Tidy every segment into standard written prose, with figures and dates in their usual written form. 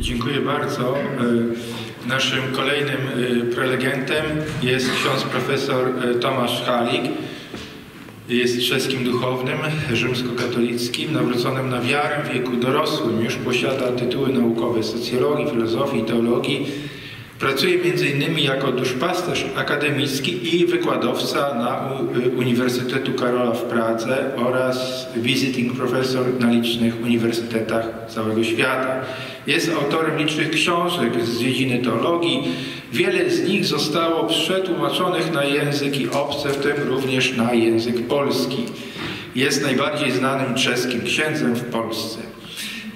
Dziękuję bardzo. Naszym kolejnym prelegentem jest ksiądz profesor Tomáš Halík. Jest czeskim duchownym, rzymskokatolickim, nawróconym na wiarę w wieku dorosłym. Już posiada tytuły naukowe z socjologii, filozofii i teologii. Pracuje m.in. jako duszpasterz akademicki i wykładowca na Uniwersytetu Karola w Pradze oraz visiting professor na licznych uniwersytetach całego świata. Jest autorem licznych książek z dziedziny teologii. Wiele z nich zostało przetłumaczonych na języki obce, w tym również na język polski. Jest najbardziej znanym czeskim księdzem w Polsce.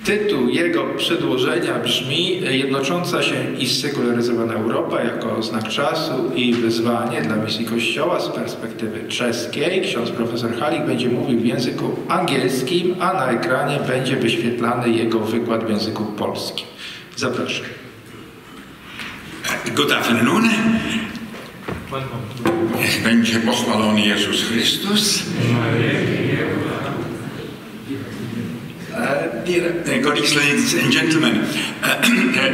Tytuł jego przedłożenia brzmi Jednocząca się i zsekularyzowana Europa jako znak czasu i wyzwanie dla misji Kościoła z perspektywy czeskiej. Ksiądz profesor Halík będzie mówił w języku angielskim, a na ekranie będzie wyświetlany jego wykład w języku polskim. Zapraszam. Good afternoon. Będzie pochwalony Jezus Chrystus. Dear colleagues, ladies and gentlemen,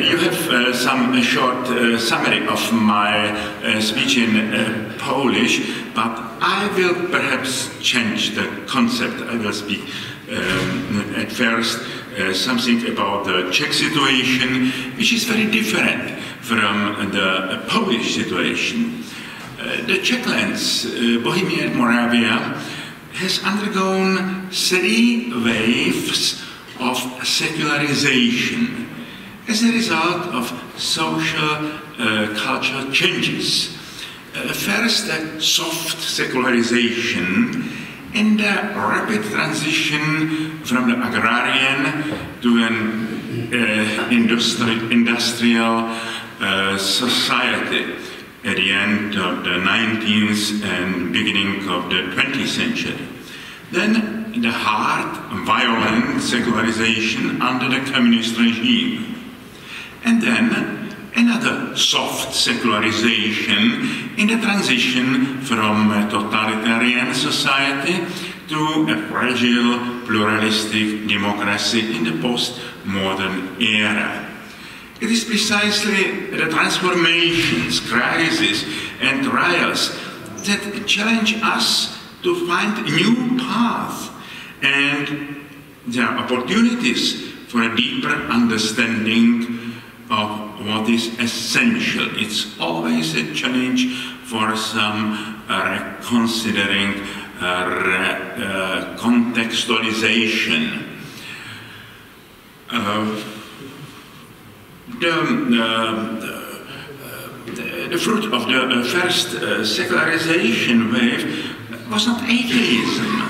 you have some short summary of my speech in Polish, but I will perhaps change the concept. I will speak at first something about the Czech situation, which is very different from the Polish situation. The Czech lands, Bohemia and Moravia, has undergone 3 waves of secularization as a result of social cultural changes. First, a soft secularization and a rapid transition from the agrarian to an industrial society at the end of the 19th and beginning of the 20th century. Then the hard, violent secularization under the communist regime. And then another soft secularization in the transition from a totalitarian society to a fragile, pluralistic democracy in the post-modern era. It is precisely the transformations, crises, and trials that challenge us to find a new path, and there are opportunities for a deeper understanding of what is essential. It's always a challenge for some reconsidering, contextualization. The fruit of the first secularization wave was not atheism.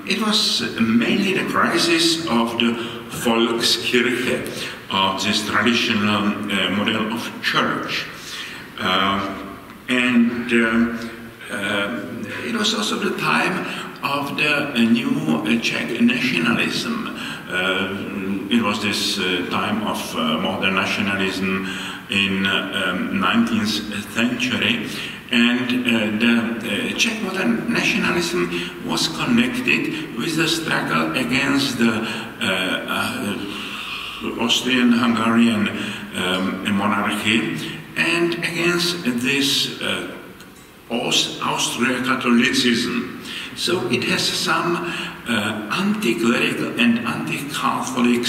It was mainly the crisis of the Volkskirche, of this traditional model of church. And it was also the time of the new Czech nationalism. It was this time of modern nationalism in 19th century, and the Czech modern nationalism was connected with the struggle against the Austrian-Hungarian monarchy and against this Austro-Catholicism. So it has some anti-clerical and anti-Catholic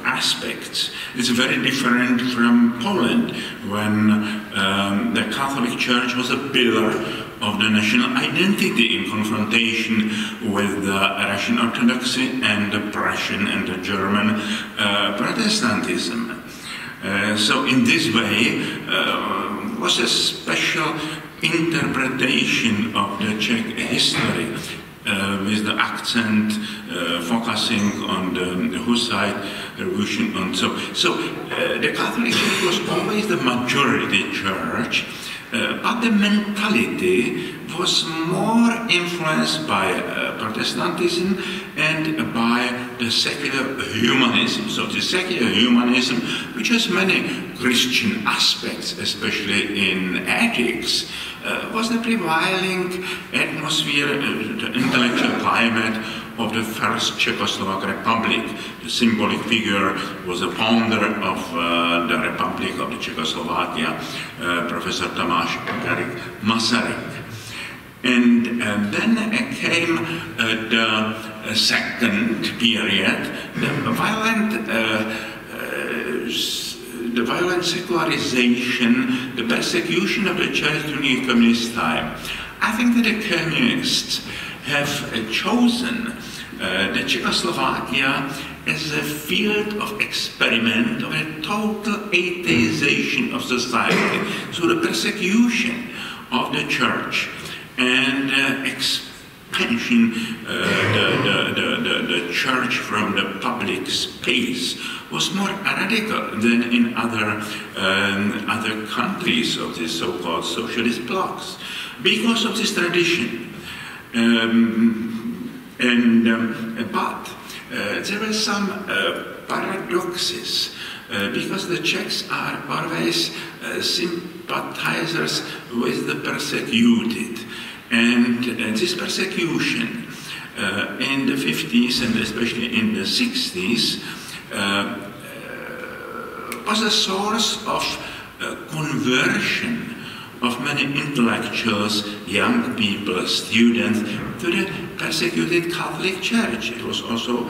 aspects. It's very different from Poland, when the Catholic Church was a pillar of the national identity in confrontation with the Russian Orthodoxy and the Prussian and the German Protestantism. So in this way was a special interpretation of the Czech history, with the accent focusing on the Hussite revolution and so. So the Catholic Church was always the majority church, but the mentality was more influenced by Protestantism and by the secular humanism. So the secular humanism, which has many Christian aspects, especially in ethics, was the prevailing atmosphere, the intellectual climate of the first Czechoslovak Republic. The symbolic figure was the founder of the Republic of the Czechoslovakia, Professor Tomáš Halík. And then came the second period, the violent secularization, the persecution of the church during the communist time. I think that the communists have chosen the Czechoslovakia as a field of experiment, of a total atheization of society, so the persecution of the church and expansion the church from the public space was more radical than in other countries of these so-called socialist blocs because of this tradition. But there were some paradoxes because the Czechs are always sympathizers with the persecuted. And this persecution in the 50s and especially in the 60s was a source of conversion of many intellectuals, young people, students, to the persecuted Catholic Church. It was also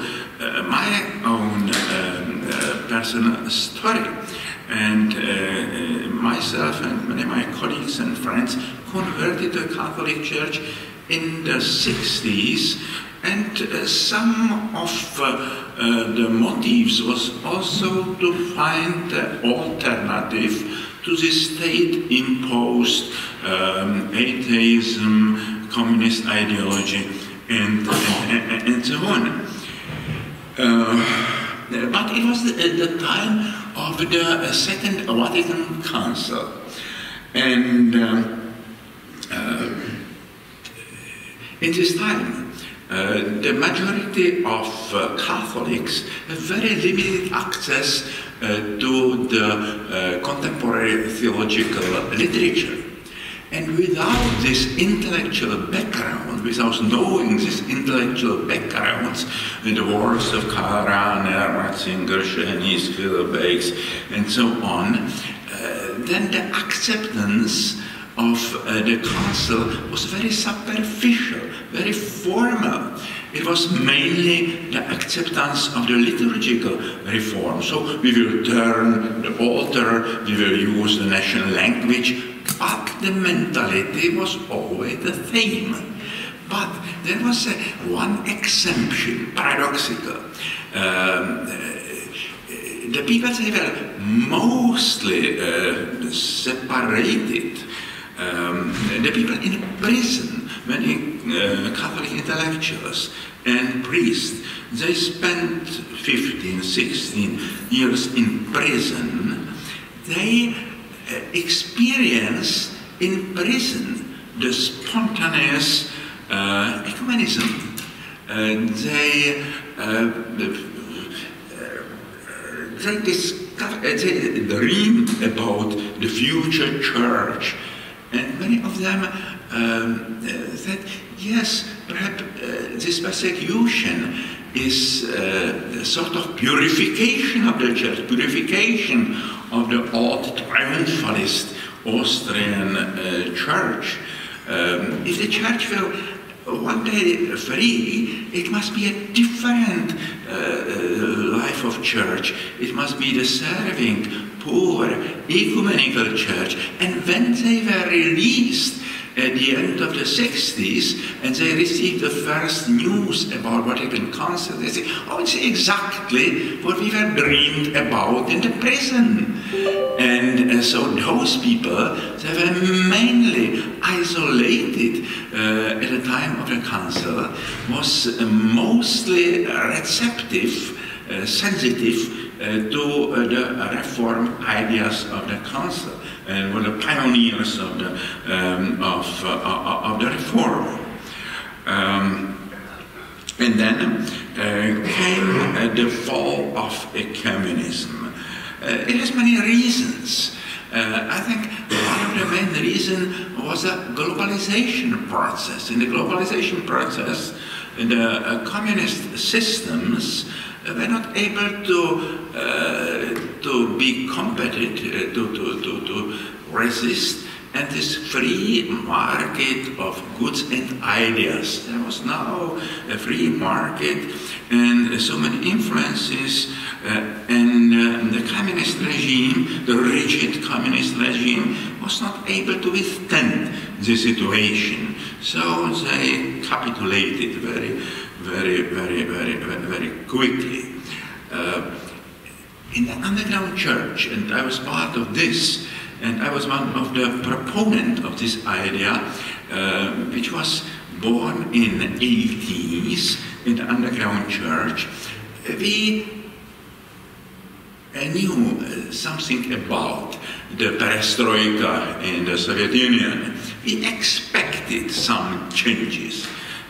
my own personal story. And myself and many of my colleagues and friends converted the Catholic Church in the 60s, and some of the motives was also to find an alternative to the state-imposed atheism, communist ideology, and so on. But it was the time of the Second Vatican Council, and in this time, the majority of Catholics have very limited access to the contemporary theological literature. And without this intellectual background, without knowing this intellectual backgrounds, in the works of Karl Rahner, Marcin Przeciszewski, and so on, then the acceptance of the council was very superficial, very formal. It was mainly the acceptance of the liturgical reform. So we will turn the altar, we will use the national language, but the mentality was always the same. But there was one exemption, paradoxical. The people, they were mostly separated. The people in prison, many Catholic intellectuals and priests, they spent 15, 16 years in prison. They experienced in prison the spontaneous ecumenism. They dreamed about the future church. And many of them said, yes, perhaps this persecution is a sort of purification of the church, purification of the old triumphalist Austrian church. If the church will one day free, it must be a different life of church. It must be the serving, poor, ecumenical church. And when they were released at the end of the 60s, and they received the first news about Vatican Council, they say, oh, it's exactly what we were dreamed about in the prison. And so those people, they were mainly isolated at the time of the council, was mostly receptive, sensitive to the reform ideas of the council, and were the pioneers of the reform. And then came the fall of communism. It has many reasons. I think one of the main reasons was the globalization process. In the globalization process, the communist systems were not able to be competent, to resist, and this free market of goods and ideas. There was now a free market, and so many influences, and the communist regime, the rigid communist regime, was not able to withstand the situation. So they capitulated very quickly. In the underground church, and I was part of this, and I was one of the proponents of this idea, which was born in the 80s in the underground church. We knew something about the perestroika in the Soviet Union. We expected some changes,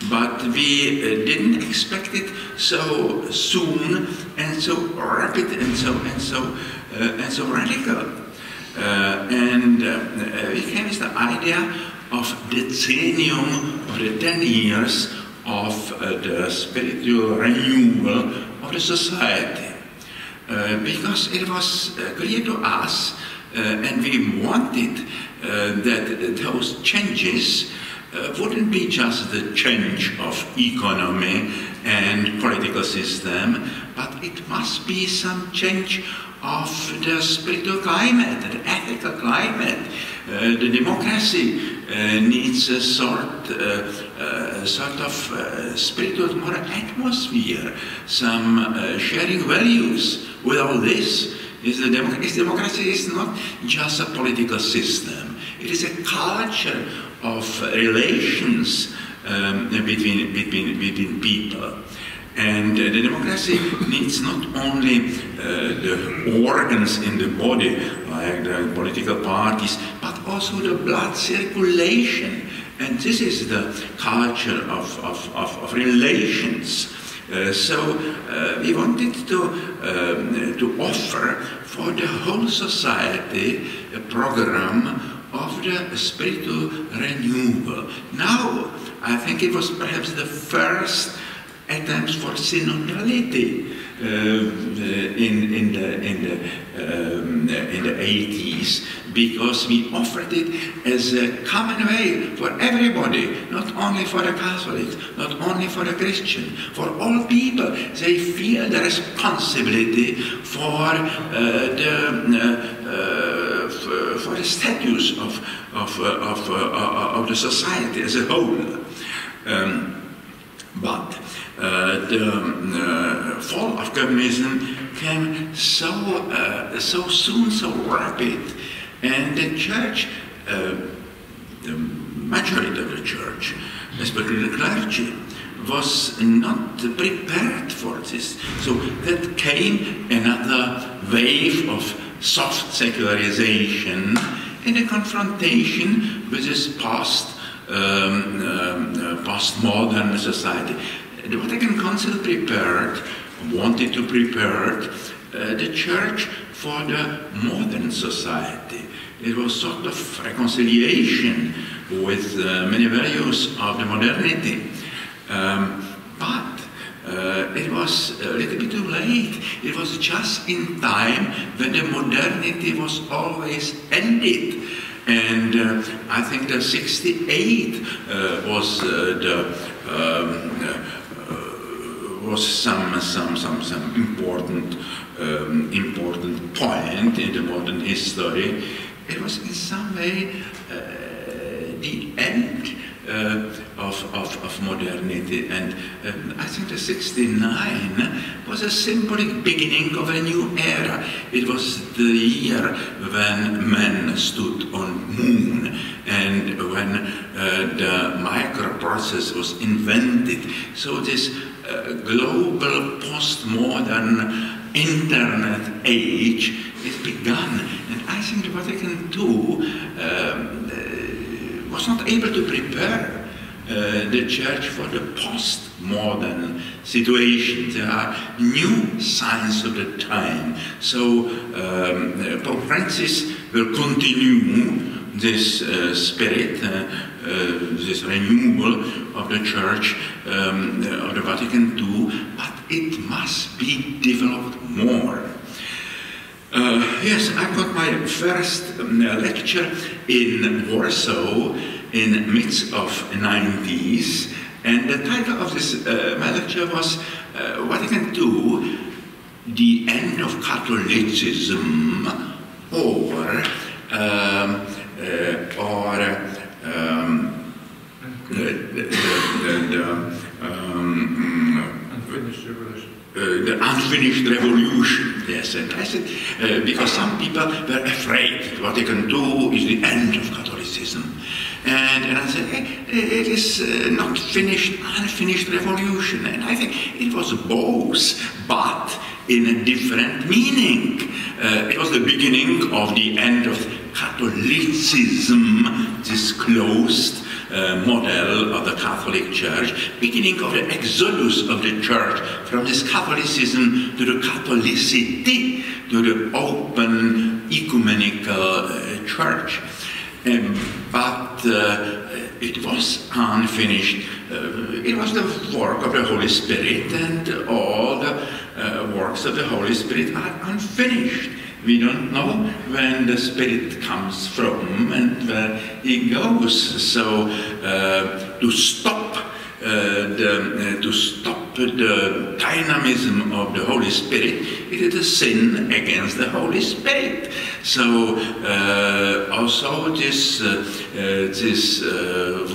but we didn't expect it so soon and so rapid and so radical. We came with the idea of decennium, of the 10 years of the spiritual renewal of the society. Because it was clear to us, and we wanted that those changes wouldn't be just the change of economy and political system, but it must be some change of the spiritual climate, the ethical climate. The democracy needs a sort of spiritual moral atmosphere, some sharing values. Without this, democracy is not just a political system. It is a culture of relations between people. And the democracy needs not only the organs in the body, like the political parties, but also the blood circulation. And this is the culture of relations. So we wanted to offer for the whole society a program of the spiritual renewal. Now, I think it was perhaps the first attempts for synodality in the 80s, because we offered it as a common way for everybody, not only for the Catholics, not only for the Christian, for all people. They feel the responsibility for the status of the society as a whole. But the fall of communism came so soon, so rapid, and the church, the majority of the church, especially the clergy, was not prepared for this. So that came another wave of soft secularization and a confrontation with this postmodern society. The Vatican Council wanted to prepare the church for the modern society. It was sort of reconciliation with many values of the modernity. But it was a little bit too late. It was just in time when the modernity was always ended. And I think that 68 was some important point in the modern history. It was in some way the end of modernity, and I think the 69 was a symbolic beginning of a new era. It was the year when man stood on moon, and when the microprocess was invented. So this global postmodern internet age is begun, and I think the Vatican II was not able to prepare the church for the postmodern situation. There are new signs of the time. So Pope Francis will continue this spirit, this renewal of the church, Vatican II, but it must be developed more. Yes, I got my first lecture in Warsaw in midst of 90s, and the title of this my lecture was Vatican II, the End of Catholicism, or the unfinished revolution. Yes, and I said, because some people were afraid that Vatican II is the end of Catholicism. And I said, hey, it is not finished, unfinished revolution. And I think it was both, but in a different meaning. It was the beginning of the end of Catholicism, this closed model of the Catholic Church, beginning of the exodus of the Church from this Catholicism to the Catholicity, to the open ecumenical Church. But it was unfinished. It was the work of the Holy Spirit, and all the works of the Holy Spirit are unfinished. We don't know when the Spirit comes from and where he goes. So to stop the dynamism of the Holy Spirit, it is a sin against the Holy Spirit. So also this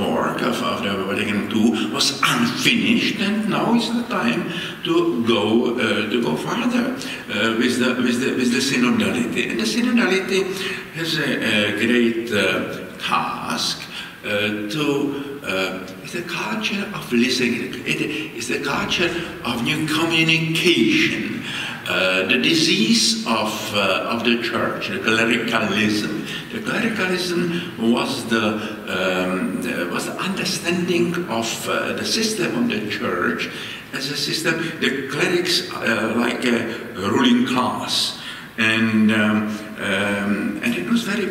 work of the Vatican II was unfinished, and now is the time to go further with the synodality. And the synodality has a great task it's a culture of listening. It is the culture of new communication. The disease of the church, the clericalism. The clericalism was the understanding of the system of the church as a system. The clerics like a ruling class. And it was very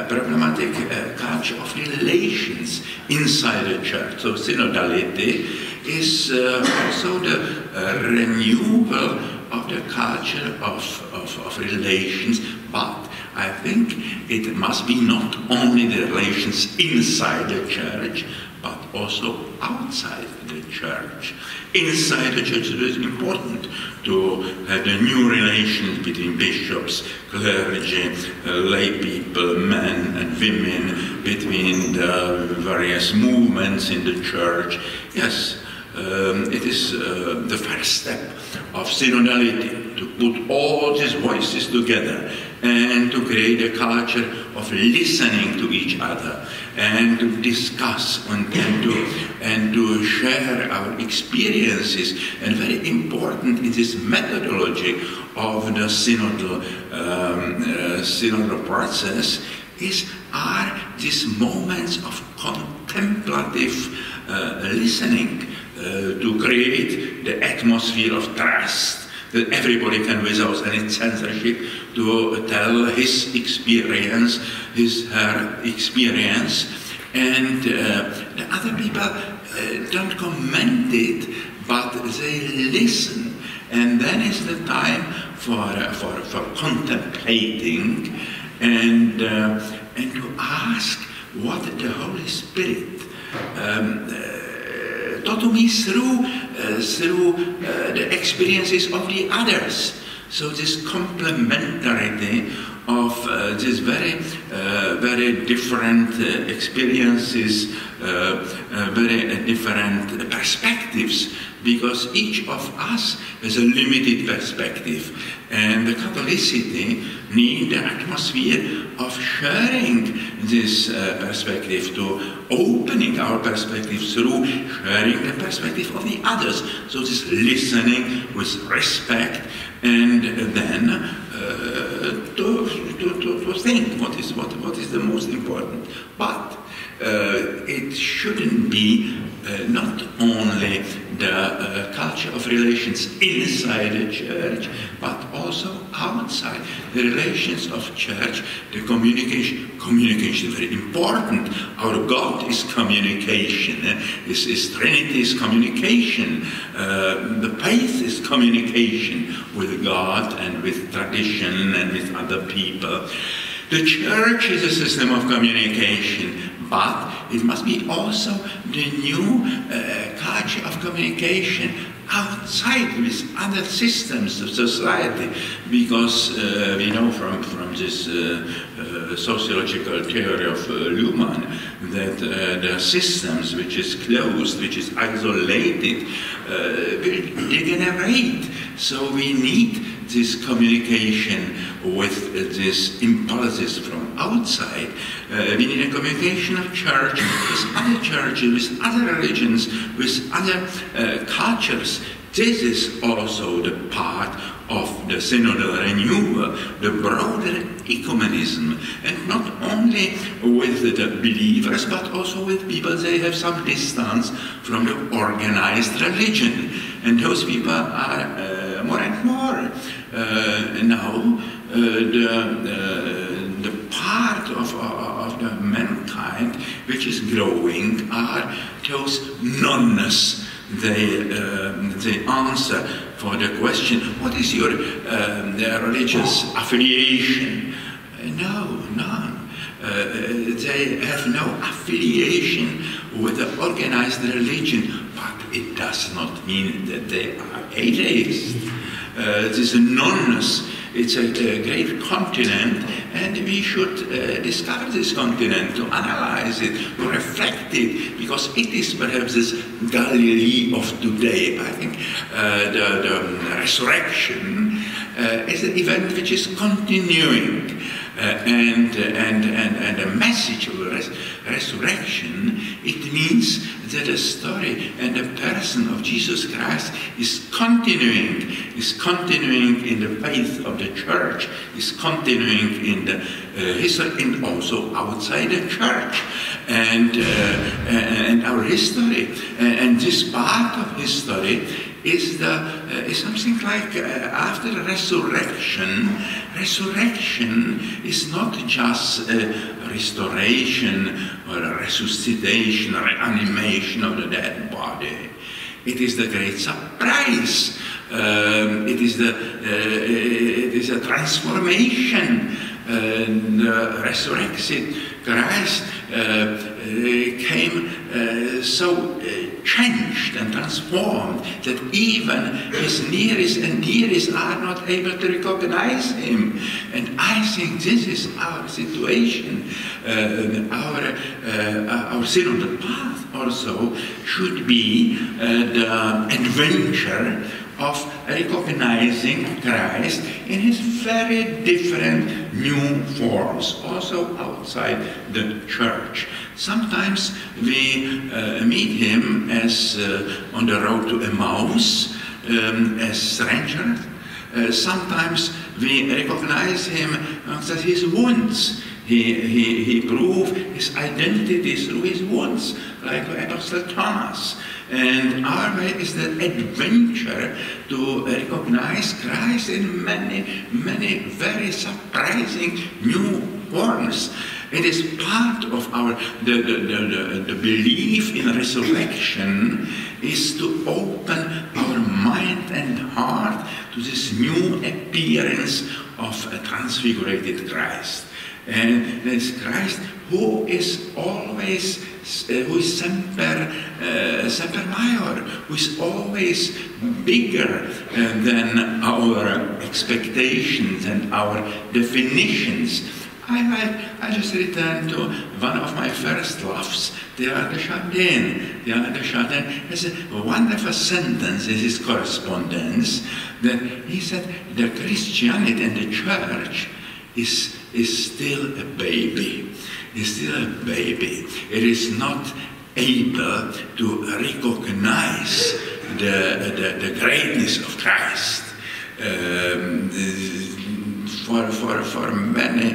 problematic culture of relations inside the church. So synodality is also the renewal of the culture of relations, but I think it must be not only the relations inside the church, but also outside the church. Inside the church it is important to have the new relations between bishops, clergy, lay people, men and women, between the various movements in the church. Yes, it is the first step of synodality, to put all these voices together and to create a culture of listening to each other and to discuss and to share our experiences. And very important in this methodology of the synodal process are these moments of contemplative listening to create the atmosphere of trust, that everybody can, without any censorship, to tell his experience, her experience, and the other people don't comment it, but they listen, and then is the time for contemplating and to ask what the Holy Spirit taught to me through the experiences of the others. So this complementarity of these very different experiences, very different perspectives, because each of us has a limited perspective, and the Catholicity needs the atmosphere of sharing this perspective, to opening our perspective through sharing the perspective of the others. So this listening with respect, and then to think what is the most important. But it shouldn't be not only the culture of relations inside the church, but also outside. The relations of church, the communication. Communication is very important. Our God is communication. His Trinity is communication. The faith is communication with God and with tradition and with other people. The church is a system of communication, but it must be also the new culture of communication outside with other systems of society, because we know from this sociological theory of Luhmann that the systems which is closed, which is isolated, will degenerate. So we need this communication with these impulses from outside. We need a communication of church with other churches, with other religions, with other cultures. This is also the part of the synodal renewal, the broader ecumenism, and not only with the believers, but also with people they have some distance from the organized religion. And those people are more and more now the part of the mankind which is growing are those nonnes. They answer for the question, what is your religious affiliation? No, none. They have no affiliation with the organized religion, but it does not mean that they are atheists. This nonness, it's a great continent, and we should discover this continent, to analyze it, to reflect it, because it is perhaps this Galilee of today. I think the resurrection is an event which is continuing, and the message of the resurrection, it means that the story and the person of Jesus Christ is continuing in the faith of the church, is continuing in the history, and also outside the church, and our history, and this part of history is something like after the resurrection. Resurrection is not just restoration or resuscitation or reanimation of the dead body. It is the great surprise. It is a transformation. The resurrected Christ came so changed and transformed that even his nearest and dearest are not able to recognize him. And I think this is our situation. Our synodal path also should be the adventure of recognizing Christ in his very different new forms, also outside the church. Sometimes we meet him as on the road to Emmaus, as stranger. Sometimes we recognize him as his wounds. He proved his identity through his wounds, like Apostle Thomas. And our way is the adventure to recognize Christ in many, many very surprising new forms. It is part of our the belief in resurrection is to open our mind and heart to this new appearance of a transfigurated Christ. And this Christ who is always, who is semper maior, who is always bigger than our expectations and our definitions. I just returned to one of my first loves, Dirk Ansorge. Dirk Ansorge has a wonderful sentence in his correspondence that he said the Christianity and the church is still a baby. Is still a baby. It is not able to recognize the greatness of Christ. For many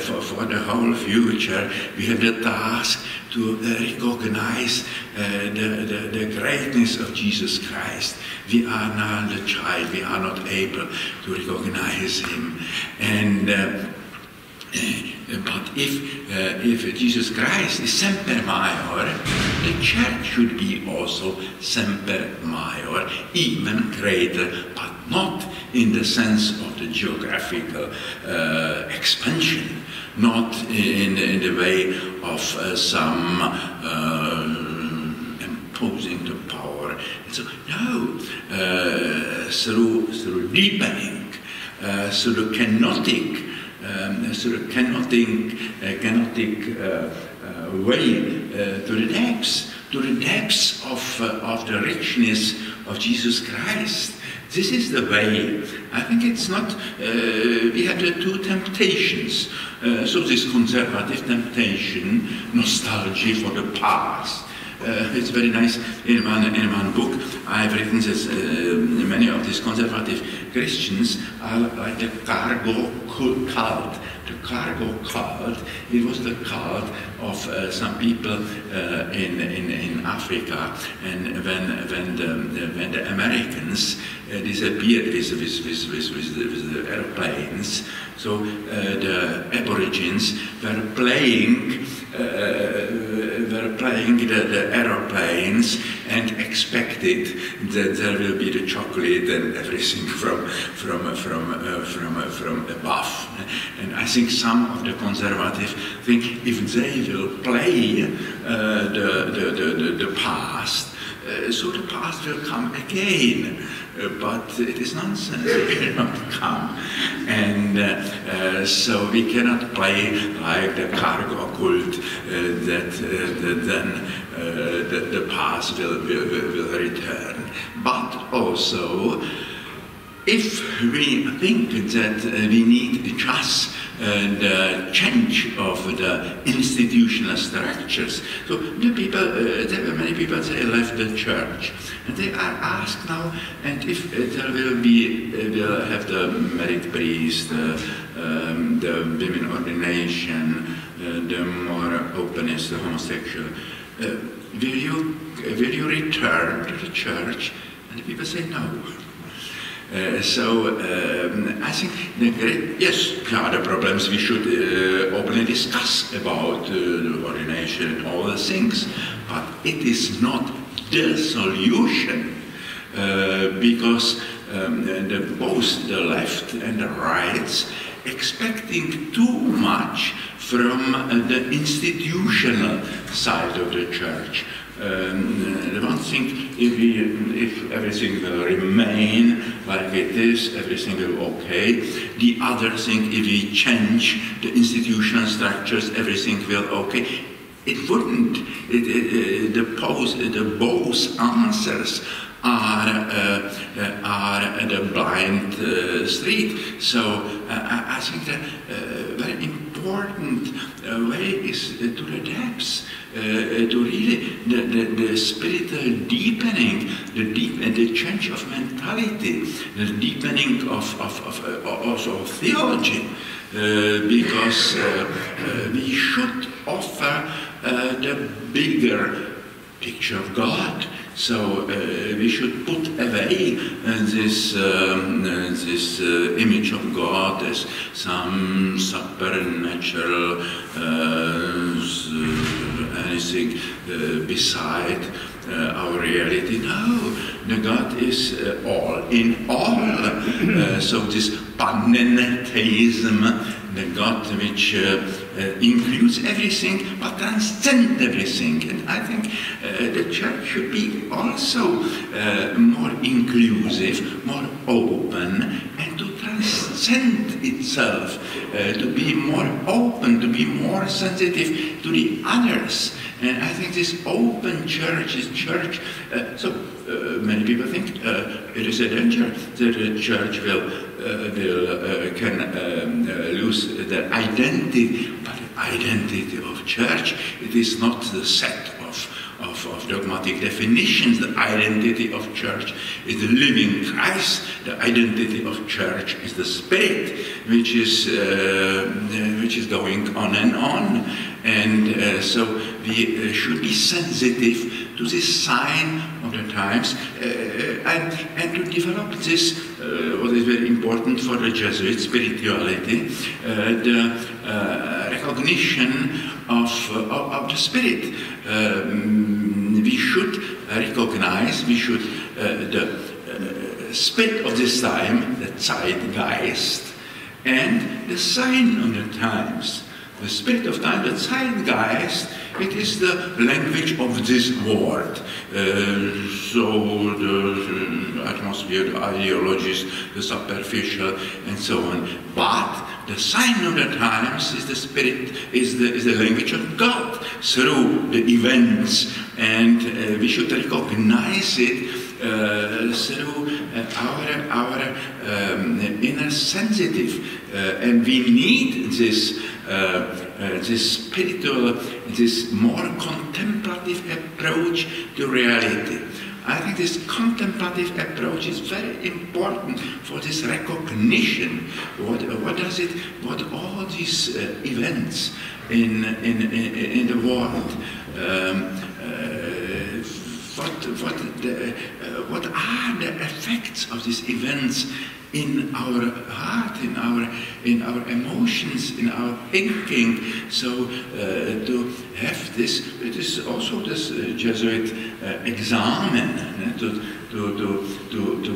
for the whole future, we have the task to recognize the greatness of Jesus Christ. We are now the child, we are not able to recognize him. And but if Jesus Christ is semper maior, the church should be also semper maior, even greater, but not in the sense of the geographical expansion, not in the way of some imposing the power. And so, no, through deepening, through the kenotic way to the depths of the richness of Jesus Christ. This is the way. I think it's not, we have the two temptations. So this conservative temptation, nostalgia for the past. It's very nice in one book I've written this, many of these conservative Christians are like the cargo cult. The cargo cult, it was the cult of some people in Africa, and when the Americans disappeared with the airplanes, so the Aborigines were playing the aeroplanes and expected that there will be the chocolate and everything from above. And I think some of the conservative think if they will play the past, so the past will come again. But it is nonsense, it will not come. And so we cannot play like the cargo cult that then the past will return. But also, if we think that we need just the change of the institutional structures, so the people, there were many people that left the church, and they are asked now, and if there will have the married priest, the women ordination, the more openness, the homosexual, will you return to the church? And the people say no. So I think, yes, there are the problems we should openly discuss about the ordination and all the things, but it is not the solution, because both the left and the right expecting too much from the institutional side of the church. The one thing, if everything will remain like it is, everything will be okay. The other thing, if we change the institutional structures, everything will okay. It wouldn't. The both answers are the blind street. So I think the very important way is to the depths. To really the spiritual deepening, the change of mentality, the deepening of also theology, because we should offer the bigger picture of God. So we should put away this image of God as some supernatural anything beside our reality. No, the God is all in all. So this panentheism, the God which includes everything but transcends everything. And I think the church should be also more inclusive, more open, and to transcend itself, to be more open, to be more sensitive to the others. And I think this open church is church. So many people think it is a danger that the church can lose the identity, but the identity of church, it is not the set of of dogmatic definitions. The identity of church is the living Christ. The identity of church is the Spirit, which is going on and on. And so we should be sensitive to this sign of the times and to develop this, what is very important for the Jesuit spirituality, the recognition of the Spirit. We should recognize, the spirit of this time, the Zeitgeist, and the sign of the times. The spirit of time, the Zeitgeist, it is the language of this world. So the atmosphere, the ideologies, the superficial, and so on. But the sign of the times is the spirit, is the language of God through the events, and we should recognize it through our inner sensitive, and we need this spiritual, this more contemplative approach to reality. I think this contemplative approach is very important for this recognition. What all these events in the world, what are the effects of these events in our heart, in our emotions, in our thinking? So to have this, it is also this Jesuit examen to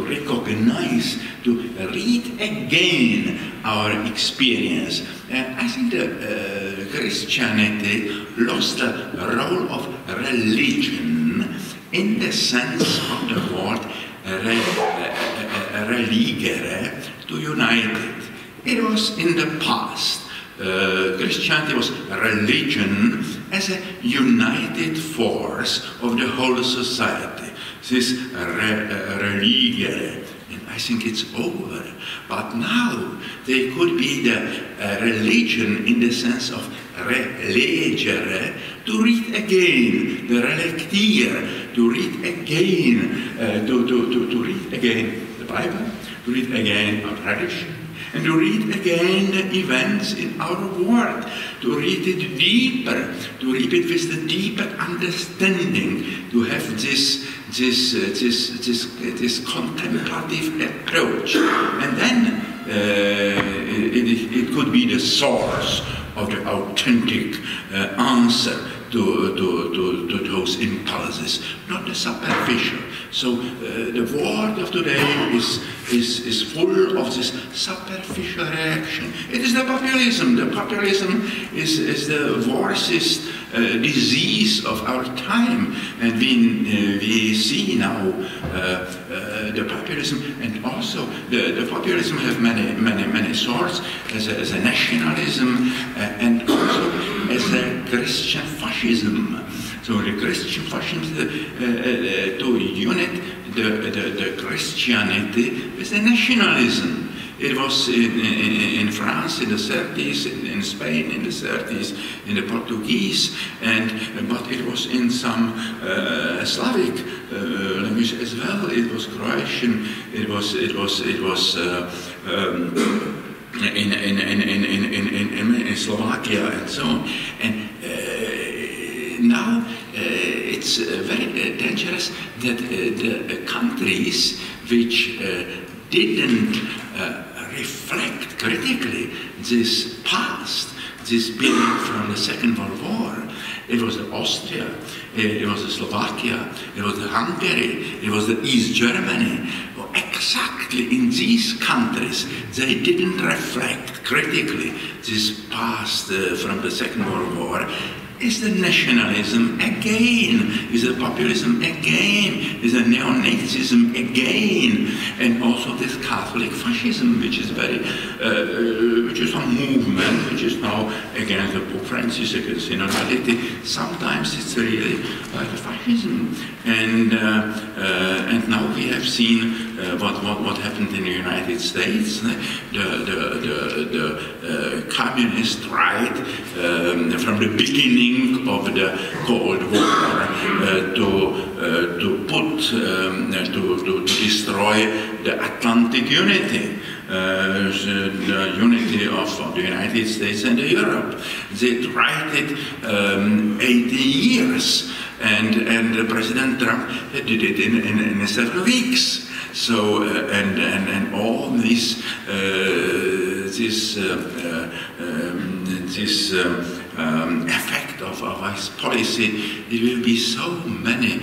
recognize, to read again our experience. I think that Christianity lost the role of religion in the sense of the word religere, to unite it. It was in the past. Christianity was religion as a united force of the whole society. This religere, and I think it's over. But now there could be the religion in the sense of relegere, to read again, the relectire, to read again, to read again the Bible, to read again our tradition, and to read again the events in our world, to read it deeper, to read it with the deeper understanding, to have this contemplative approach. And then it could be the source of the authentic answer to those impulses, not the superficial. So the world of today is full of this superficial reaction. It is the populism. The populism is the worst disease of our time, and we see now the populism, and also the populism have many sorts, as a nationalism, and also as a Christian fascism. So the Christian fascism to unite the Christianity with the nationalism. It was in France in the 30s, in Spain in the 30s, in the Portuguese, but it was in some Slavic language as well. It was Croatian. It was in Slovakia and so on. And now it's very dangerous that the countries which didn't reflect critically this past, this period from the Second World War. It was Austria, it was Slovakia, it was Hungary, it was the East Germany. Well, exactly in these countries, they didn't reflect critically this past from the Second World War. Is the nationalism again, is the populism again, is the neo-Nazism again, and also this Catholic fascism, which is which is a movement, which is now against the Pope Francis, against synodality. Sometimes it's really like a fascism, and now we have seen what happened in the United States. The communist right from the beginning beginning of the Cold War to destroy the Atlantic unity. The unity of the United States and Europe. They tried it 80 years, and President Trump did it in several weeks. So and all this effect of his policy, it will be so many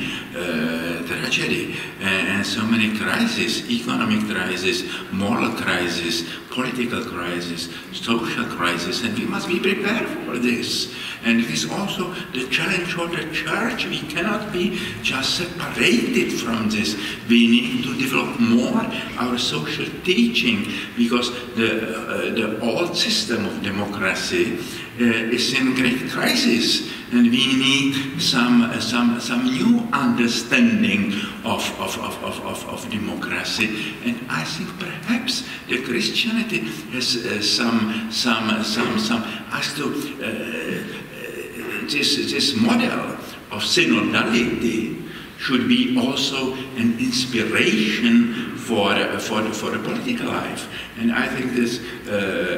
tragedy and so many crises, economic crisis, moral crisis, political crisis, social crisis, and we must be prepared for this. And it is also the challenge for the church. We cannot be just separated from this. We need to develop more our social teaching, because the old system of democracy is in great crisis, and we need some new understanding of democracy. And I think perhaps the Christianity has as to this model of synodality should be also an inspiration for the political life. And I think this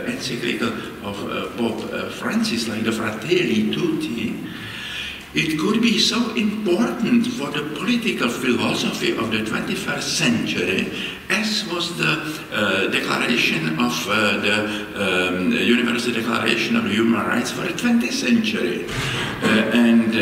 encyclical of Pope Francis, like the Fratelli Tutti, it could be so important for the political philosophy of the 21st century, as was the declaration of the Universal Declaration of Human Rights for the 20th century. And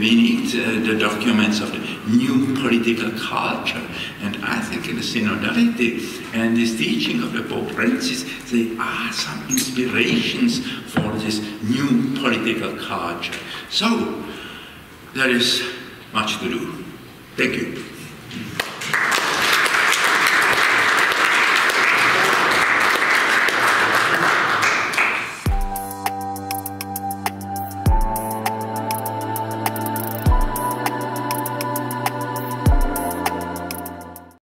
we need the documents of the new political culture. And I think in the synodality and this teaching of the Pope Francis, there are some inspirations for this new political culture. So, there is much to do. Thank you.